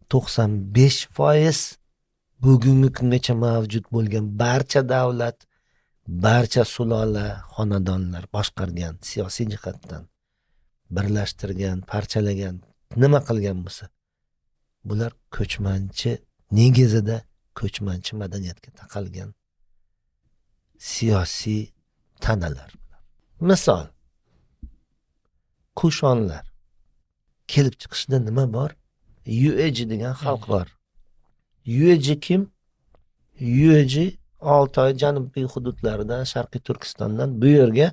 95% bugungi kungacha mavjud bo'lgan barcha davlat, barcha sulola, xonadonlar boshqargan, siyosiy jihatdan birlashtirgan, parchalagan, nima qilgan bo'lsa, bular ko'chmanchi negizida ko'chmanchi madaniyatga taqalgan siyosiy tanalar. Misol, kushonlar kelib chiqishda nima bor? Yueji degan xalq bor. Yueji kim? Yueji Oltoy janubiy hududlaridan, Sharqiy Turkistondan bu yerga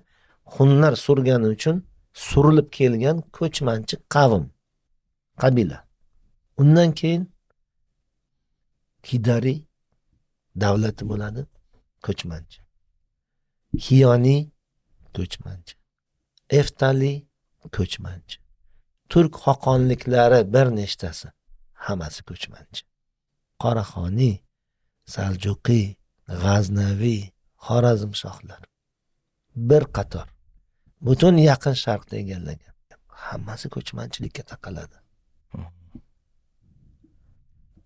hunlar surgani uchun surilib kelgan ko'chmanchi qavm, qabila. Undan keyin Hidari davlati bo'ladi, ko'chmanchi. Hiyoni ko'chmanchi. Eftali ko'chmanchi. Turk xoqonliklari bir nechtasi, hammasi ko'chmanchi. Qoraxoniy, Saljuqiy, G'aznaviy, Xorazmshohlar bir qator butun yaqin sharqda egallagan. Hammasi ko'chmanchilikka taqaladi.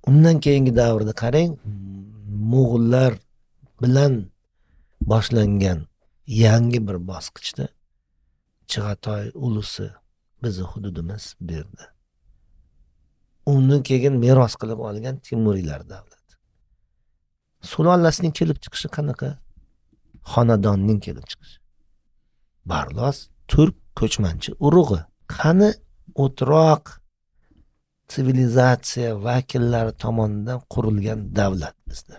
Undan keyingi davrda qarang, Mo'g'ullar bilan boshlangan yangi bir bosqichda Chig'atoy ulusi bizni hududimiz berdi. Undan keyin meros qilib olgan Temuriylar davlati. Sulolasining kelib chiqishi qanaqa? Xonadonning kelib chiqishi. Barlos turk ko'chmanchi urug'i. Qani o'troq sivilizatsiya vakillari tomonidan qurilgan davlat bizda.